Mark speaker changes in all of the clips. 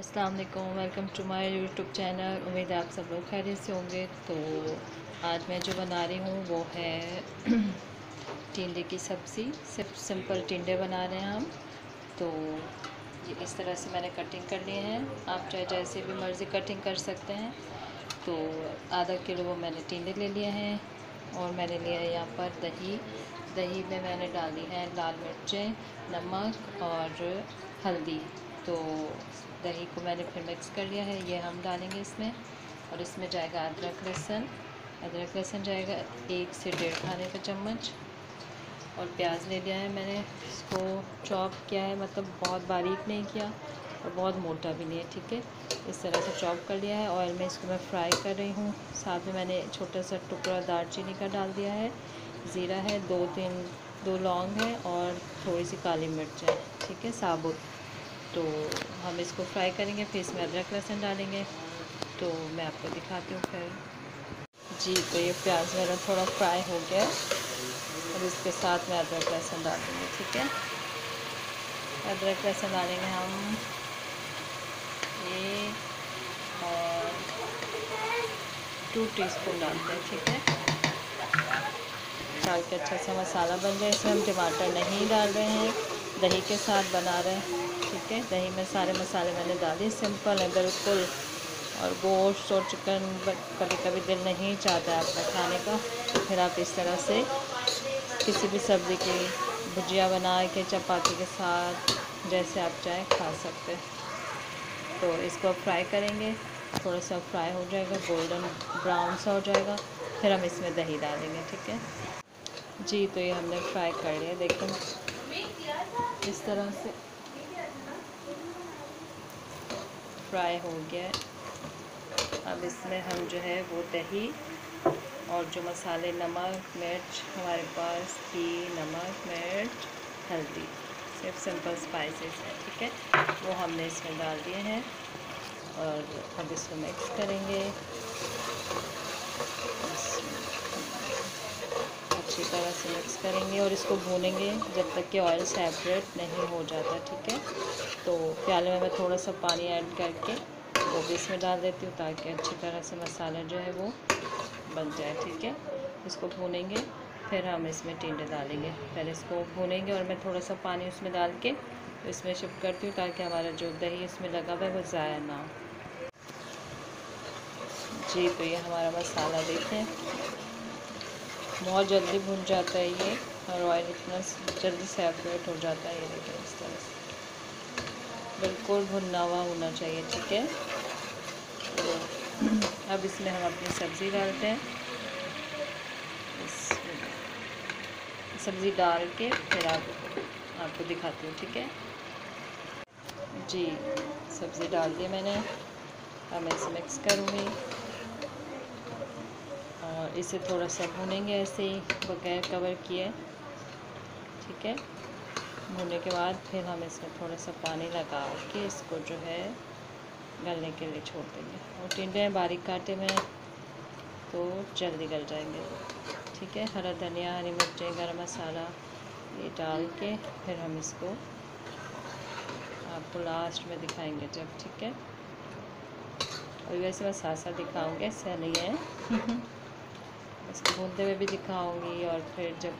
Speaker 1: अस्सलाम वालेकुम, welcome to my YouTube channel. उम्मीद है आप सब लोग खैरियत से होंगे। तो आज मैं जो बना रही हूँ वो है टिंडे की सब्ज़ी। सिर्फ सिंपल टिंडे बना रहे हैं हम। तो ये इस तरह से मैंने कटिंग कर लिए हैं। आप चाहे जैसे भी मर्ज़ी कटिंग कर सकते हैं। तो आधा किलो वो मैंने टिंडे ले लिए हैं और मैंने लिया है यहाँ पर दही। दही में मैंने डाली है लाल मिर्चें, नमक और हल्दी। तो दही को मैंने फिर मिक्स कर लिया है, ये हम डालेंगे इसमें। और इसमें जाएगा अदरक लहसुन जाएगा 1 से 1.5 खाने का चम्मच। और प्याज ले लिया है मैंने, इसको चॉप किया है, मतलब बहुत बारीक नहीं किया और बहुत मोटा भी नहीं है, ठीक है। इस तरह से चॉप कर लिया है। ऑयल में इसको मैं फ्राई कर रही हूँ। साथ में मैंने छोटा सा टुकड़ा दालचीनी का डाल दिया है, ज़ीरा है, 2 लौंग है और थोड़ी सी काली मिर्च है, ठीक है, साबुत। तो हम इसको फ्राई करेंगे, फिर इसमें अदरक लहसुन डालेंगे। तो मैं आपको दिखाती हूँ फिर। जी, तो ये प्याज मेरा थोड़ा फ्राई हो गया और इसके साथ में अदरक लहसुन डाल देंगे, ठीक है। अदरक लहसुन डालेंगे हम ये, और 2 टीस्पून डालते हैं, ठीक है। डाल के अच्छा सा मसाला बन जाए। इसमें हम टमाटर नहीं डाल रहे हैं, दही के साथ बना रहे हैं, ठीक है। दही में सारे मसाले मैंने डाले, सिंपल है बिल्कुल। और गोश्त और चिकन कभी कभी दिल नहीं चाहता है आपका खाने का, तो फिर आप इस तरह से किसी भी सब्ज़ी की भुजिया बना के चपाती के साथ जैसे आप चाहें खा सकते हैं। तो इसको फ्राई करेंगे, थोड़ा सा फ्राई हो जाएगा, गोल्डन ब्राउन सा हो जाएगा, फिर हम इसमें दही डालेंगे, ठीक है। जी, तो ये हमने फ्राई कर लिया, देखो इस तरह से फ्राई हो गया है। अब इसमें हम जो है वो दही और जो मसाले, नमक मिर्च हमारे पास थी, नमक मिर्च हल्दी, सिर्फ सिंपल स्पाइसेस है, ठीक है, वो हमने इसमें डाल दिए हैं। और अब इसको मिक्स करेंगे अच्छी तरह से मिक्स करेंगे और इसको भूनेंगे जब तक कि ऑयल सेपरेट नहीं हो जाता, ठीक है। तो प्याले में मैं थोड़ा सा पानी ऐड करके वो भी इसमें डाल देती हूँ, ताकि अच्छी तरह से मसाला जो है वो बन जाए, ठीक है। इसको भूनेंगे, फिर हम इसमें टिंडे डालेंगे। पहले इसको भूनेंगे और मैं थोड़ा सा पानी उसमें डाल के तो इसमें शिफ्ट करती हूँ, ताकि हमारा जो दही इसमें लगा हुआ है वो ज़ाया ना हो। जी, तो ये हमारा मसाला देखें बहुत जल्दी भुन जाता है ये, और ऑयल इतना जल्दी सेपरेट हो जाता है। ये देखिए इस तरह से बिल्कुल भुना हुआ होना चाहिए, ठीक है। तो अब इसमें हम अपनी सब्ज़ी डालते हैं। सब्ज़ी डाल के फिर आपको दिखाती हूँ, ठीक है। जी, सब्ज़ी डाल दी मैंने, अब मैं इसे मिक्स करूँगी और इसे थोड़ा सा भूनेंगे ऐसे ही बगैर कवर किए, ठीक है। भूनने के बाद फिर हम इसमें थोड़ा सा पानी लगा के इसको जो है गलने के लिए छोड़ देंगे। और टिंडे बारीक काटे में तो जल्दी गल जाएंगे, ठीक है। हरा धनिया, हरी मिर्चें, गरम मसाला ये डाल के फिर हम इसको आपको लास्ट में दिखाएंगे जब, ठीक है। और वैसे मैं साथ साथ दिखाऊँगी, ऐसा नहीं है इसको भूनते हुए भी दिखाऊँगी और फिर जब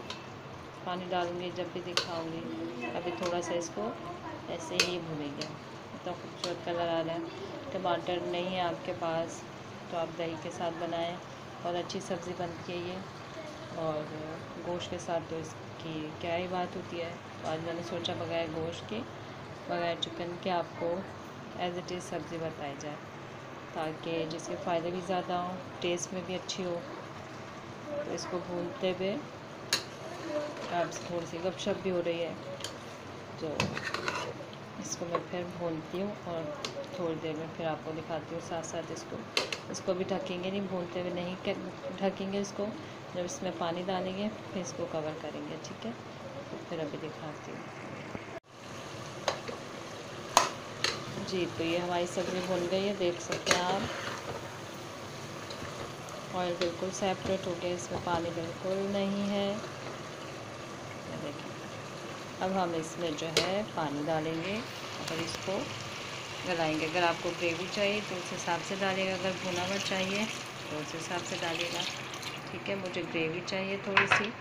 Speaker 1: पानी डालूँगी जब भी दिखाऊँगी। अभी थोड़ा सा इसको ऐसे ही भूनेंगे। इतना खूबसूरत कलर आ रहा है। टमाटर नहीं है आपके पास तो आप दही के साथ बनाएं, बहुत अच्छी सब्ज़ी बनती है ये। और गोश्त के साथ तो इसकी क्या ही बात होती है। तो आज मैंने सोचा बगैर गोश्त के, बगैर चिकन के आपको एज़ इट इज़ सब्ज़ी बताई जाए, ताकि जिसके फ़ायदे भी ज़्यादा हों, टेस्ट में भी अच्छी हो। तो इसको भूनते हुए आपसे थोड़ी सी गपशप भी हो रही है, तो इसको मैं फिर भूनती हूँ और थोड़ी देर में फिर आपको दिखाती हूँ साथ साथ। इसको भी ढकेंगे नहीं, भूनते हुए नहीं ढकेंगे इसको। जब इसमें पानी डालेंगे फिर इसको कवर करेंगे, ठीक है। तो फिर अभी दिखाती हूँ। जी, तो ये हमारी सब्ज़ी भुन गई है, देख सकते हैं आप। ऑयल बिल्कुल सेपरेट हो गया, इसमें पानी बिल्कुल नहीं है, देखिए। अब हम इसमें जो है पानी डालेंगे और इसको गलाएंगे। अगर आपको ग्रेवी चाहिए तो उस हिसाब से डालिएगा, अगर भुना हुआ चाहिए तो उस हिसाब से डालिएगा। ठीक है, मुझे ग्रेवी चाहिए थोड़ी सी,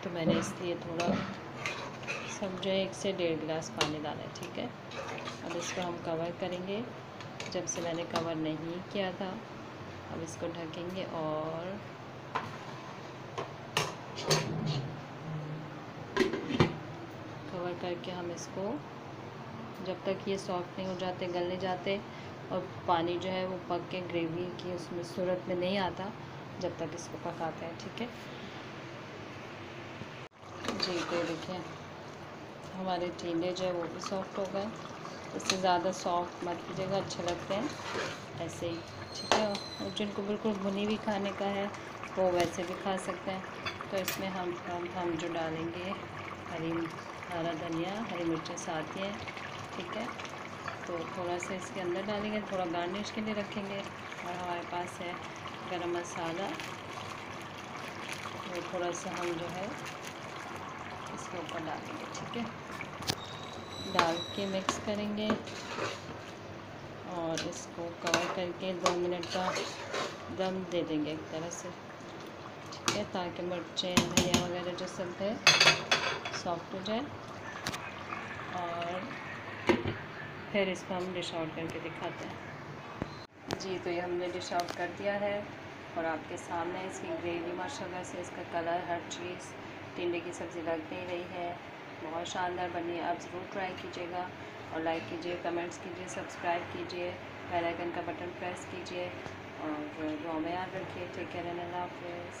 Speaker 1: तो मैंने इसलिए थोड़ा समझे 1 से 1.5 गिलास पानी डाला है। ठीक है, अब इसको हम कवर करेंगे। जब से मैंने कवर नहीं किया था, अब इसको ढकेंगे और कवर करके हम इसको जब तक ये सॉफ्ट नहीं हो जाते, गलने जाते और पानी जो है वो पक के ग्रेवी की उसमें सूरत में नहीं आता, जब तक इसको पकाते हैं। ठीक है जी, तो देखिए हमारे टिंडे जो है वो भी सॉफ्ट हो गए। इससे ज़्यादा सॉफ्ट मत कीजिएगा, अच्छे लगते हैं ऐसे ही। ठीक है, और जिनको बिल्कुल भुनी हुई खाने का है वो वैसे भी खा सकते हैं। तो इसमें हम जो डालेंगे हरा धनिया, हरी मिर्चें साथ ही हैं। ठीक है, तो थोड़ा सा इसके अंदर डालेंगे, थोड़ा गार्निश के लिए रखेंगे। और हमारे पास है गरम मसाला, वो थोड़ा सा हम जो है इसके ऊपर डालेंगे। ठीक है, डाल के मिक्स करेंगे और इसको कवर करके 2 मिनट का दम दे देंगे एक तरह से। ठीक है, ताकि मिर्चें धनिया वगैरह जो सब है सॉफ्ट हो जाए। और फिर इसको हम डिश आउट करके दिखाते हैं। जी, तो ये हमने डिश आउट कर दिया है और आपके सामने इसकी ग्रेवी माशाल्लाह से, इसका कलर, हर चीज़ टिंडे की सब्ज़ी लग नहीं रही है। बहुत शानदार बनी है। आप ज़रूर ट्राई कीजिएगा और लाइक कीजिए, कमेंट्स कीजिए, सब्सक्राइब कीजिए, बेल आइकन का बटन प्रेस कीजिए और दुआ में याद रखिए। टेक केयर एंड अल्लाह हाफ़िज़।